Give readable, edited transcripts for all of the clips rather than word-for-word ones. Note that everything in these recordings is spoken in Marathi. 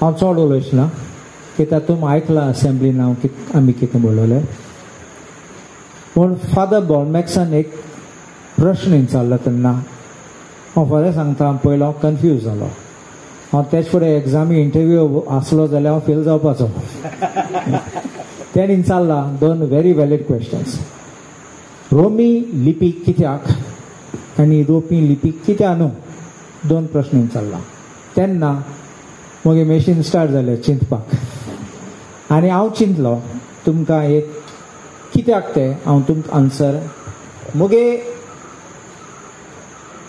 हांव चड उलयचना कित्याक तुमी आयकलां असेंब्लीन आमी कितें म्हणलेलें. पूण फादर बॉलमॅक्सान एक प्रश्न विचारलो तेन्ना हांव खरें सांगता, पयलो हांव कन्फ्यूज जालो. हांव तेच फुडें एग्जामी इंटरव्यू आसलो जाल्यार हांव फेल जावपाचो. तेणें विचारला 2 व्हेरी वॅलीड क्वेश्चन्स. रोमी लिपी कित्याक आनी युरोपी लिपी कित्याक न्हू, 2 प्रश्न विचारला. तेन्ना म्हगे मशीन स्टार्ट जालें चिंतपाक आनी हांव चिंतलो तुमकां एक कित्याक तें हांव तुमकां आन्सर म्हगे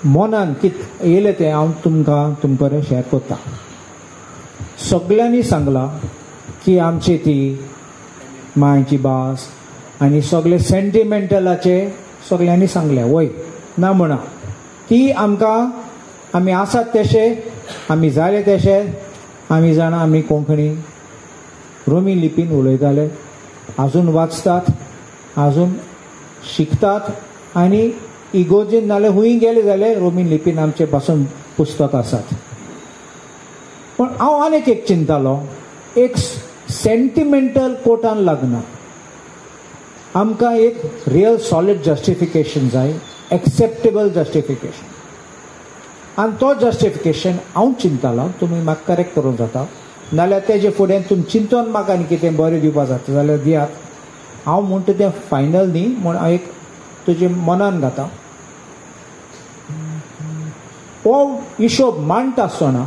मनान कितें येयलें तें हांव तुमकां कडेन शेअर करता. सगळ्यांनी सांगलां की आमची ती मायची भास आनी सगळे सेंटिमेंटलाचे सगळ्यांनी सांगलें वय ना म्हणा ती आमकां आमी आसात तशे, आमी जाले तशे, आमी जाणा आमी कोंकणी रोमी लिपीन उलयताले, आजून वाचतात, आजून शिकतात आनी इगोर्जीन नाल्यार हूंय गेले जाल्यार रोमी लिपीन आमचे पासून पुस्तक आसात. पण हांव आनीक एक चिंतालो, एक सेंटिमेंटल कोटान लागना. आमकां एक रियल सॉलिड जस्टिफिकेशन जाय, एक्सेप्टेबल जस्टिफिकेशन. आनी तो जस्टिफिकेशन हांव चिंतालो, तुमी म्हाका करेक्ट करूंक जाता नाल्यार तेजे फुडें तुमी चिंतून म्हाका आनी कितें बरें दिवपा जाता जाल्यार दियात. हांव म्हणटा तें फायनल न्ही म्हूण हांव एक तुजे मनान घाता. हो हिशोब मांडटा आसतना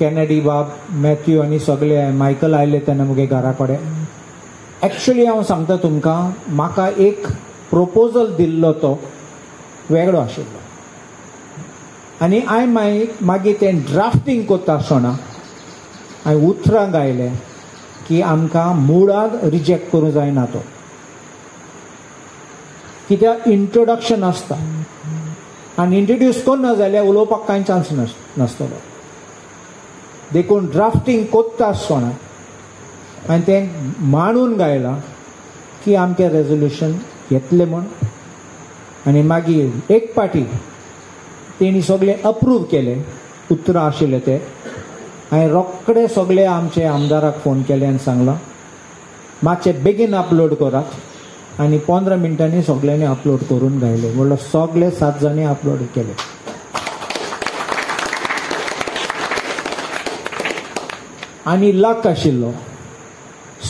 कॅनेडी बाब, मॅथ्यू आनी सगळे मायकल आयले तेन्ना म्हगे घरा कडेन एक्चुअली हांव सांगता तुमकां, म्हाका एक प्रोपोजल दिल्लो तो वेगळो आशिल्लो आनी हांवें मागीर तें ड्राफ्टींग करता आसतना हांवें उतरां गायलें की आमकां मुळांत रिजेक्ट करूंक जायना तो. कित्याक इंट्रोडक्शन आसता आनी इंट्रोड्यूस करना जाल्यार उलोवपाक कांय चान्स नासतलो. देखून ड्राफ्टींग कोत्ता आसतना हांवें तें मांडून गायलां की आमचें रेजोल्युशन येतलें म्हूण. आनी मागीर एक पाटी तेणी सगळे अप्रूव केले, उतरां आशिल्ले ते. हांवें रोखडे सगळे आमचे आमदाराक फोन केले आनी सांगलां मातशें बेगीन अपलोड करात आनी 15 मिनटांनी सगळ्यांनी अपलोड करून गायले. म्हणल्यार सगळे 7 जाणी अपलोड केले. आनी लक आशिल्लो,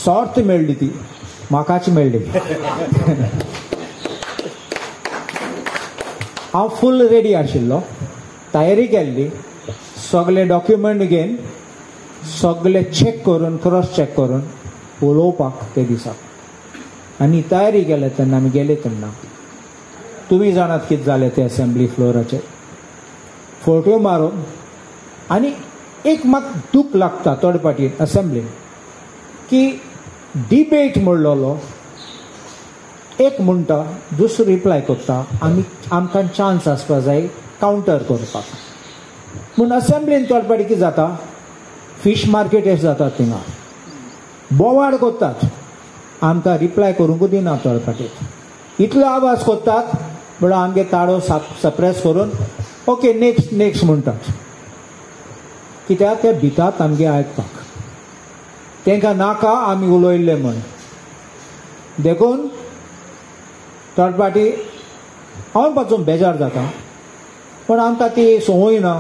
सॉर्थ मेळ्ळी ती म्हाकाच मेळ्ळी. हांव फूल रेडी आशिल्लो, तयारी केल्ली, सगळे डॉक्युमेंट घेवन सगळे चॅक करून क्रॉस चॅक करून उलोवपाक ते दिसाक. आनी तयारी केले तेन्ना आमी गेले तेन्ना तुमी जाणात कितें जालें ते असेंब्ली फ्लोराचेर फोटो मारून. आनी एक म्हाका दूख लागता थोडे पाटीन असेंब्लीन की डिबेट म्हणलोलो एक म्हणटा दुसरो रिप्लाय करता आनी आमकां चान्स आसपाक जाय कावंटर करपाक. म्हूण असेंब्लीन थोडे पाटी कितें जाता, फीश मार्केट अशें जातात थिंगा बोवाड करतात, आमकां रिप्लाय करूंक दिना. थोडे पाटी इतलो आवाज करतात म्हणून आमगे ताळो सप्रेस करून ओके नेक्स्ट म्हणटात. कित्याक ते भितात आमगे आयकपाक, तांकां नाका आमी उलयल्ले म्हण. देखून थोडे पाटी हांव पासून बेजार जाता. पण आमकां ती संवय ना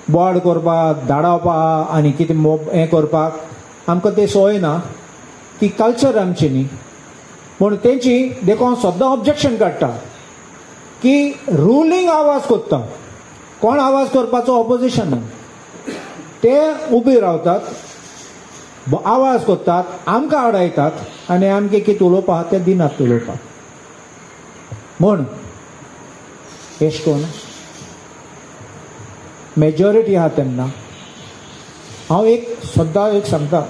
बोवाड करपाक, धाडावपाक आनी कितें हें करपाक आमकां ती संवय ना. ती कल्चर आमची न्ही. म्हूण तेंची देखून हांव सद्दां ऑब्जेक्शन काडटा की रुलींग आवाज करता, कोण आवाज करपाचो ऑपोजिशन ते उबी रावतात, आवाज करतात, आमकां आडायतात आनी आमगे कितें उलोवपाक ते दिनात उलोवपाक. म्हूण एश कोन्न मेजॉरिटी आहा तेन्ना हांव सद्दां एक सांगता,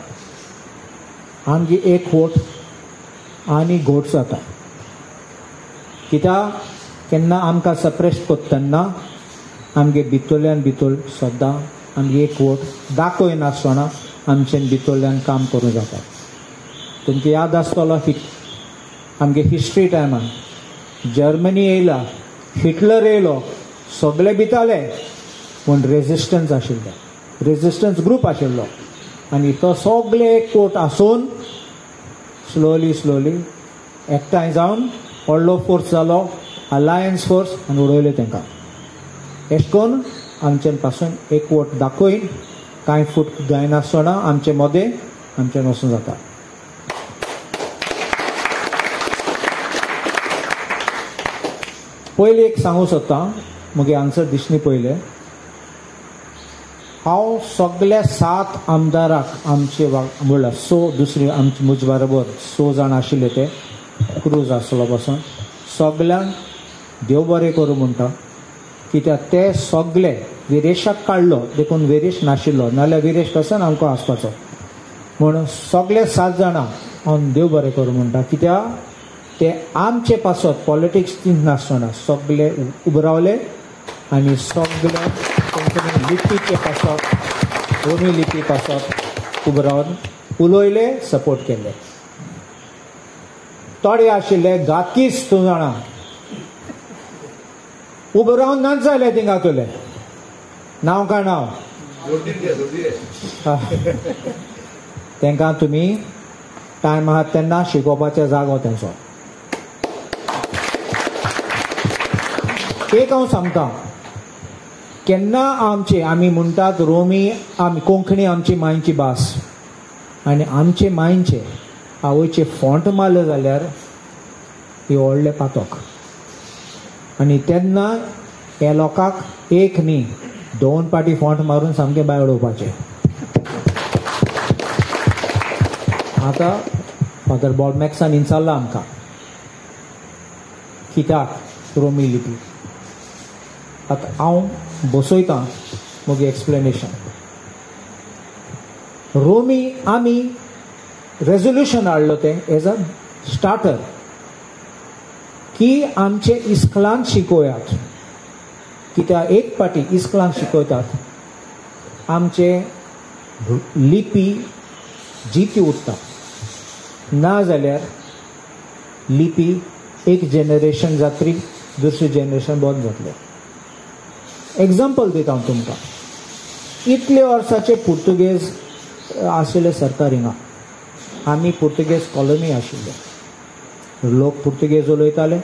आमगे एक वोट आनी घोट जाता. कित्याक केन्ना आमकां सप्रेस करता तेन्ना आमगे भितरल्यान भितर सद्दां आमगे एक वोट दाखयनासतना आमच्यान भितरल्यान काम करूं जाता. तुमकां याद आसतलो आमगे हिस्ट्री टायमान जर्मनी येयला, हिटलर येयलो, सगळे भिताले पूण रेजिस्टन्स आशिल्ले. रेजिस्टन्स ग्रूप आशिल्लो आनी तो सगळे एकवट आसून स्लोली एकठांय जावन व्हडलो फोर्स जालो, अलायन्स फोर्स, आनी उडयले तांकां. अशें करून आमचे पासून एकवट दाखयन कांय फूट जायनासतना आमचे मदें आमचें वचून जाता. पयलीं एक सांगूं सोदतां, म्हगे आन्सर दिसनी पयलें. हांव सगळ्या 7 आमदाराक आमचे म्हणल्यार दुसरे आमचे म्हजे बरोबर 6 जाण आशिल्ले ते क्रूज आसलो पासून सगळ्यांक देव बरें करूं म्हणटा. कित्याक ते सगळे विरेशाक काडलो, देखून विरेश नाशिल्लो, नाल्यार विरेश पासून आमकां आसपाचो. म्हणून सगळे 7 जाणां हांव देव बरें करूं म्हणटा. कित्याक ते आमचे पासत पॉलिटिक्स नासतना सगळे उबे रावले आनी सगळे लिपीचे पासत रोमी लिपी पासत उबे रावन उलयले, सपोर्ट केले. थोडे आशिल्ले गाकीच 2 जाणां उबे रावन नाच जाले थिंगातले. नांव काय नांव तांकां तुमी टायम आहात तेन्ना शिकोवपाचो जागो तेंचो. एक हांव सांगता, केन्ना आमी म्हणटात रोमी, आमी कोंकणी आमची मांयची भास आनी आमचे मांयचे आवयचे फोंट मारले जाल्यार हे व्हडले पातक. आनी तेन्ना ह्या लोकांक एक न्ही 2 पाटी फोंट मारून सामकें भायर उडोवपाचें. आतां फादर बॉब मॅक्सान विचारला आमकां कित्याक रोमी लिपी. आतां हांव बसयतां म्हगे एक्सप्लेनेशन. रोमी आमी रेजोल्युशन हाडलो तें एज अ स्टार्टर की आमचे इस्कलांत शिकोयात. कित्याक एक पाटी इस्कलांत शिकयतात आमचे लिपी जिती उरता, ना जाल्यार लिपी एक जनरेशन जातरी दुसरे जनरेशन बंद जातले. एग्जाम्पल दिता हांव तुमकां. इतले वर्साचे पुर्तुगेज आशिल्ले सरकार हिंगा. आमी पुर्तुगेज कॉलनी आशिल्ले. लोक पुर्तुगेज उलयताले,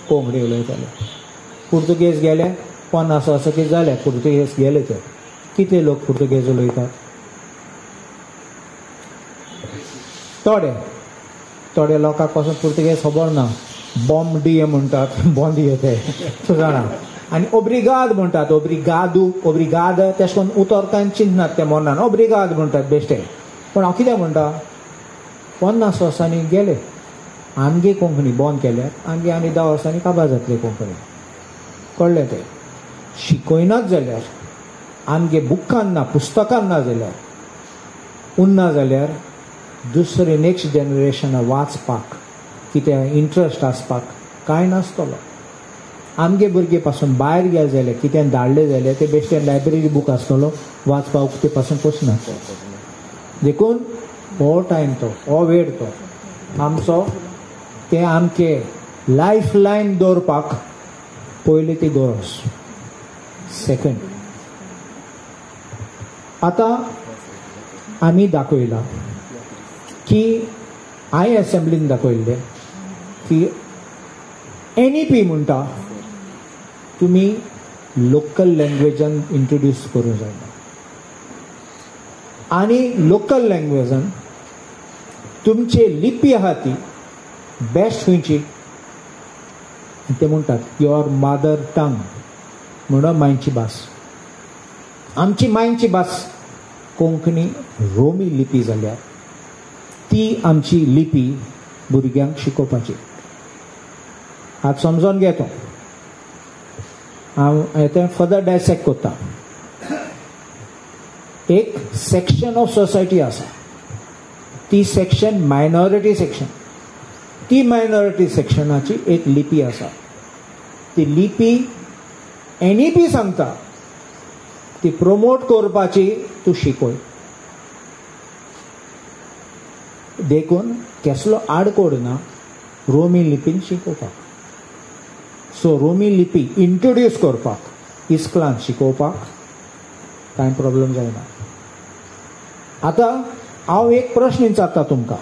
कोंकणी उलयताले. पुर्तुगेज गेले 50 वर्सां कितें जाले पुर्तुगेज गेले ते. कितले लोक पुर्तुगेज उलयतात? थोडे लोकांक पासून पुर्तुगेज खबर ना. बॉम डिए म्हणटात, बॉन्दिये ते जाणा. आनी ओब्रिगाद म्हणटात, ओब्रिगाद तेश कोन्न उतरतान चिंतनात ते मनान ओब्रिगाद म्हणटात बेश्टे. पूण हांव कितें म्हणटा, 50 वर्सांनी गेले आमगे कोंकणी बंद केल्यार आमगे आनी 10 वर्सांनी काबार जातले कोंकणी. कळ्ळें तें. शिकयनात जाल्यार आमगे बुकान ना, पुस्तकान ना जाल्यार उरना जाल्यार दुसरे नेक्स्ट जनरेशना वाचपाक कितें इंट्रस्ट आसपाक कांय नासतलो. आमगे भुरगे पासून भायर गेले जाल्यार कितें धाडले जाल्यार ते बेश्टे लायब्ररी बूक आसतलो वाचपाक उक्ते पासून पसून देखून हो टायम हो वेळ आमचो ते आमचे लायफ लायन दवरपाक पयली ती गरज. सेकंड, आतां आमी दाखयलां की हांवें असेंब्लीन दाखयल्लें की NEP म्हणटा तुमी लोकल लँग्वेजान इंट्रोड्यूस करूंक जायना. आनी लोकल लँग्वेजान तुमचे लिपी आहा ती बेस्ट खंयची ते म्हणटात युअर मदर टंग म्हणून मांयची भास. आमची मांयची भास कोंकणी रोमी लिपी जाल्यार ती आमची लिपी भुरग्यांक शिकोवपाची. आतां समजून घेतो हांव तें फर्दर डायसेक्ट करता. एक सेक्शन ऑफ सोसायटी आसा, ती सेक्शन मायनॉरिटी सेक्शन. ती मायनॉरिटी सेक्शनाची एक लिपी आसा. ती लिपी NEP सांगता ती प्रमोट करपाची तूं शिकय. देखून कसलो आडकोड ना रोमी लिपीन शिकोवपाक. सो रोमी लिपी इंट्रोड्यूस करपाक इस्कलांत शिकोवपाक कांय प्रॉब्लेम जायना. आतां हांव एक प्रश्न विचारता तुमकां.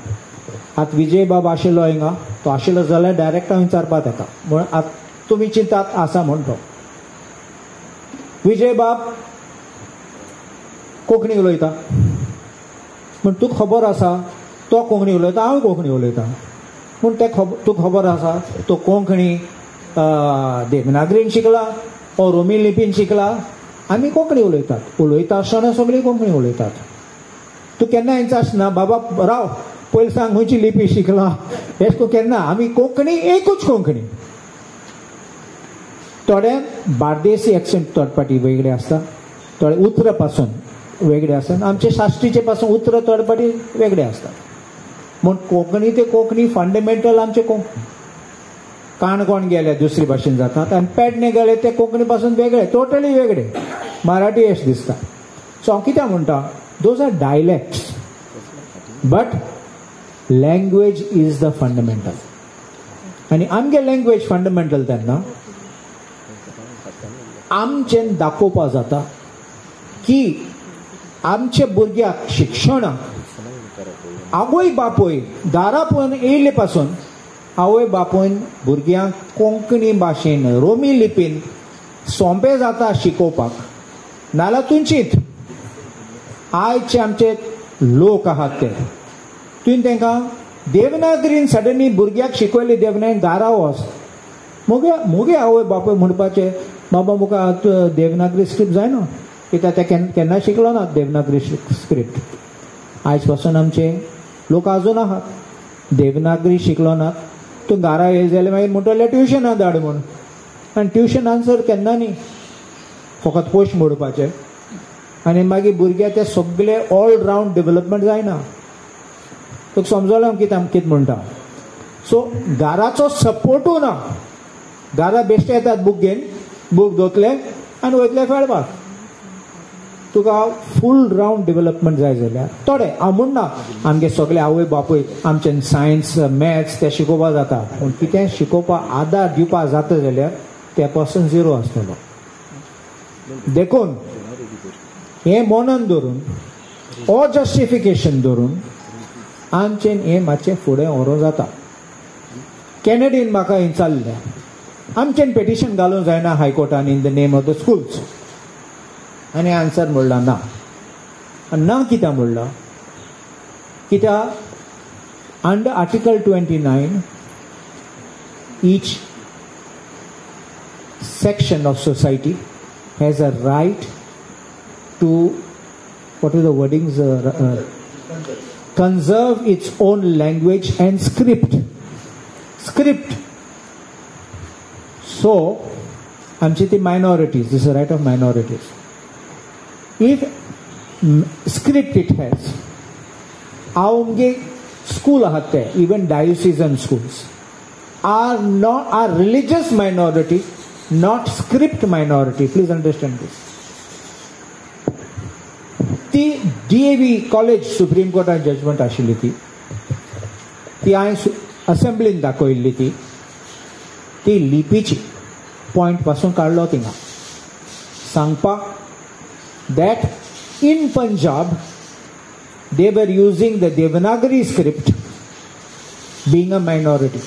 आतां विजय बाब आशिल्लो हिंगा, तो आशिल्लो जाल्यार डायरेक्ट हांव विचारपाक ताका. म्हण आतां तुमी चिंतात आसा म्हण तो. विजय बाब कोंकणी उलयता म्हण तुका खबर आसा तो कोंकणी उलयता, हांव कोंकणी उलयता. पूण ते तुका खबर आसा तो कोंकणी देवनागरीन शिकला ओ रोमी लिपीन शिकला. आमी कोंकणी उलयता आसतना सगळीं कोंकणी उलयतात. तूं केन्ना विचारना बाबा राव पयलीं सांग खंयची लिपी शिकला, हें तूं केन्ना. आमी कोंकणी एकूच कोंकणी. थोडे बार्देसी एक्सेंट थोडे पाटी वेगळे आसता, थोडे उतर पासून वेगळे आसतात. आमचे शास्त्रीचे पासून उतर थोडे पाटी वेगळे आसतात. म्हूण कोंकणी ते कोंकणी फंडामेंटल आमचे कोंकणी. काणकोण गेले दुसरी भाशेन जातात आनी पेडणे गेले ते कोंकणी पासून वेगळे, टोटली वेगळे. मराठी अशें दिसता. सो हांव कित्याक म्हणटा, those are dialects but language is the fundamental. आनी आमगे लँग्वेज फंडामेंटल तेन्ना आमचें दाखोवपा जाता की आमच्या भुरग्याक शिक्षणाक आवय बापूय दारा पळोवन येयले पासून आवय बापून भुरग्यांक कोंकणी भाशेन रोमी लिपीन सोंपें जाता शिकोवपाक. नाल्यार तुमचीत आयचे आमचे लोक आहात ते तुवें तांकां देवनागरीन सडनली भुरग्याक शिकयली देवनागरीन दारा वच. मुगे आवय बापूय म्हणपाचे बाबा मुका देवनागरी स्क्रिप्ट जायना, कित्याक ते केन्ना शिकलो ना देवनागरी स्क्रिप्ट. आयज पासून आमचे लोक आजून आहात देवनागरी शिकलो नात. तूं घरा येयले जाल्यार मागीर म्हणटले ट्युशनाक धाड म्हूण. आनी ट्युशनान सर केन्ना न्ही, फकत पयशे मोडपाचे. आनी मागीर भुरगे ते सगळे ऑल रावंड डेवलपमेंट जायना. तुका समजलो हांव कितें म्हणटा. सो घराचो सपोर्टू ना. घरा बेश्टे येतात बूक घेवन, बूक दोतले आनी वयतले खेळपाक. तुका फूल रावंड डेवलपमेंट जाय जाल्यार थोडे हांव म्हणना आमगे सगळे आवय बापूय आमचे सायन्स मॅथ्स ते शिकोवपा जाता, पूण कितें शिकोवपाक आदार दिवपा जाता जाल्यार ते पर्सन झिरो आसतलो. देखून हें मनान धरून हो जस्टिफिकेशन धरून आमचें हें मातशें फुडें व्हरूं जाता. कॅनेडीन म्हाका विचारलें आमचें पेटिशन घालूंक जायना हायकोर्टान in the name of the schools. आनी आन्सर म्हणला ना. ना कित्याक म्हणला, कित्याक under article 29 each section of society has a right to, what are the wordings, conserve its own language and script. So आमची ती minorities, this is the right of minorities. If script it has, our school ahate, even diocesan schools are religious minority, not script minority. Please understand this. The DAV college Supreme Court judgment ashili ती assembly दाखयल्ली ती लिपीची पॉइंट पासून काढलो थिंगा सांगपाक that in Punjab they were using the Devanagari script being a minority.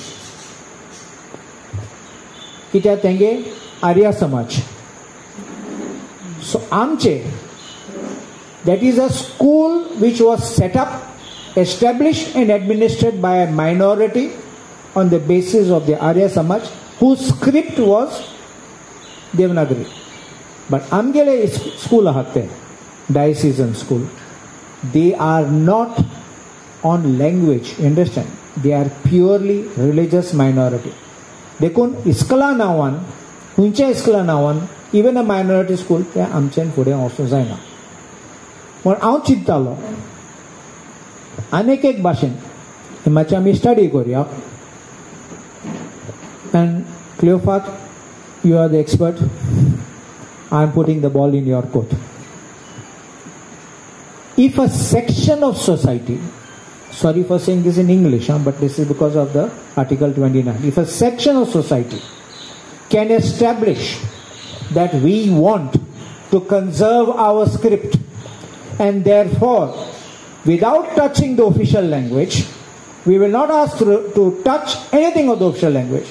कित्याक तेंगे आर्या समाज. So आमचे, that is a school which was set up, established and administered by a minority on the basis of the Arya Samaj whose script was Devanagari. But amgele school ahate, diocesan school, they are not on language, you understand? They are purely religious minority. देखून इस्कला नावान, खंयच्या इस्कला नावान इवन अ मायनॉरिटी स्कूल ते आमच्यान फुडें वचूंक जायना. पूण हांव चिंततालो आनीक एक भाशेन मातशें आमी स्टडी करुया. And Cleopat, you are the expert. I am putting the ball in your court. If a section of society, sorry for saying this in English, but this is because of the Article 29. If a section of society can establish that we want to conserve our script and therefore without touching the official language. We will not ask to touch anything of the official language,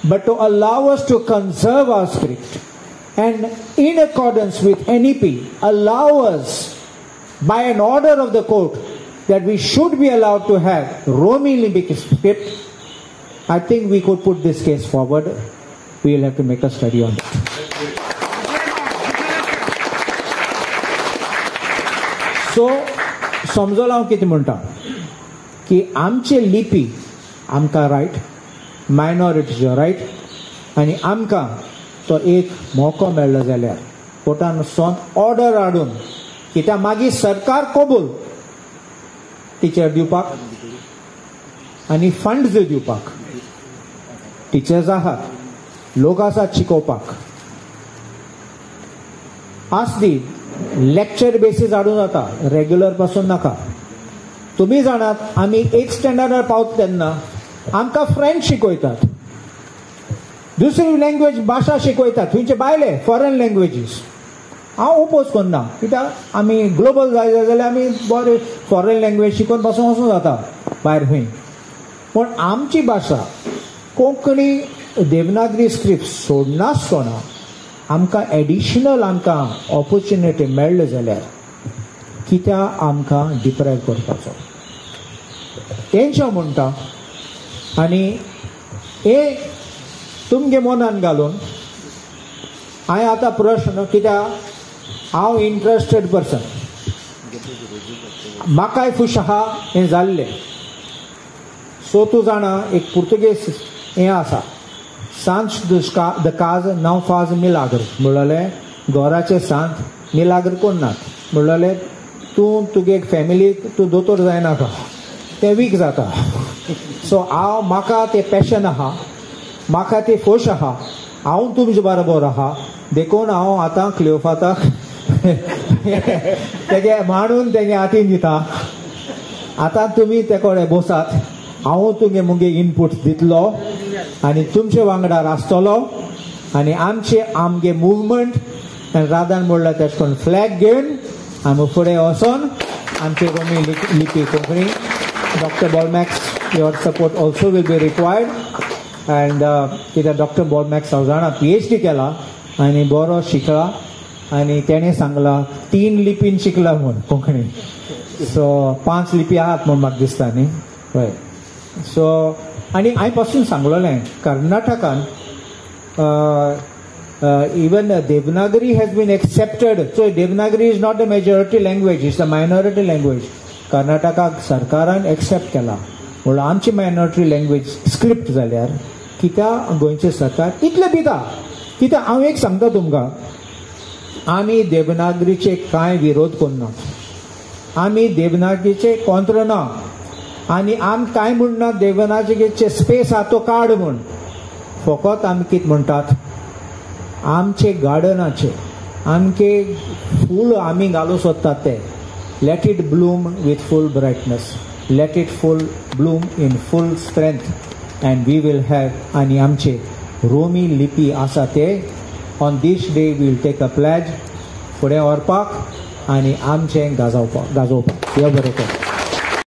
but to allow us to conserve our script. And in accordance with NEP, allow us by an order of the court that we should be allowed to have Romi limbic script. I think we could put this case forward. We will have to make a study on that. So, समजोल हांव कितें म्हणटा की आमचे लिपी आमकां रायट, मायनॉरिटीचो रायट, आनी आमकां तो एक मोको मेळ्ळो जाल्यार कोर्टान सोन ऑर्डर हाडून कित्याक मागीर सरकार कबूल टिचर दिवपाक आनी फंड्स दिवपाक. टिचर्स आहात, लोक आसात शिकोवपाक. आसली लेक्चर बेसीस हाडून जाता, रेग्युलर पासून नाका. तुम्ही जाणात आमी 8th स्टँडर्डार पावत तेन्ना आमकां फ्रेंच शिकयतात, दुसरी लँग्वेज भाशा शिकयतात, थंयचे भायले फॉरेन लँग्वेजीस. हांव ओपोज करना, कित्याक आमी ग्लोबल जाय जाल्यार आमी बरे फॉरेन लँग्वेज शिकून पासून वचूं जाता भायर खंय. पूण आमची भाशा कोंकणी देवनागरी स्क्रिप्ट सोडनासतना आमकां एडिशनल आमकां ऑपॉर्च्युनिटी मेळ्ळो जाल्यार कित्याक आमकां डिप्रायव करपाचो तेंच्या म्हणटा. आनी हे तुमगे मनान घालून हांवें आतां प्रश्न, कित्याक हांव इंट्रस्टेड पर्सन, म्हाकाय खुश आहा हें जाल्लें. सो तूं जाणा एक पुर्तुगेज हें आसा, सांत द काज नांव फाज मिलाग्र म्हणलें, घोराचे सांत मिलाग्र कोन्नात. म्हणलें तूं तुगे फॅमिलीक तूं दोतोर जायनाका, तें वीक जाता. सो हांव म्हाका तें पॅशन आहा, म्हाका तें खोश आहा, हांव तुमचे बरोबर आहा, देखून हांव आतां क्लियोपात्राक तेगे मांडून तेगे हातीन दिता. आतां तुमी ते कडेन बसात, हांव तुगे मुगे इनपूट दितलो आनी तुमचे वांगडा आसतलो आनी आमगे मुवमेंट रादान म्हणल्यार तेश कोन्न फ्लॅग घेवन आमी फुडें वचोन आमची रोमी लिपी कोंकणी. डॉक्टर बॉलमॅक्स, your support also will be required. And कित्याक डॉक्टर बॉलमॅक्स हांव जाणा PhD केला आनी बरो शिकला आनी तेणें सांगला 3 लिपीन शिकला म्हूण कोंकणी. सो 5 लिपी आहात म्हूण म्हाका दिसता न्ही. हय. सो आनी हांवें पासून सांगलोलें कर्नाटकान even Devanagari has been accepted. So Devanagari is not the majority language, it's the minority language. Karnataka सरकारान accept केला. म्हणून आमची minority language script जाल्यार कित्याक गोंयचे सरकार इतलें भिता. कित्याक हांव एक सांगता तुमकां, आमी देवनागरीचे कांय विरोध करना, आमी देवनागरीचे कॉन्त्र ना, आनी आम कांय म्हणना देवनागरीचे स्पेस आहा तो काड म्हूण. फकत आमी कितें म्हणटात, आमचे गार्डनाचे आमके फूल आमी घालूं सोदतात ते let it bloom with full brightness, let it full bloom in full strength and we will have. आनी आमचे रोमी लिपी आसा ते on this day will take a pledge फुडें व्हरपाक आनी आमचें गाजोवपाक. देव बरें कर.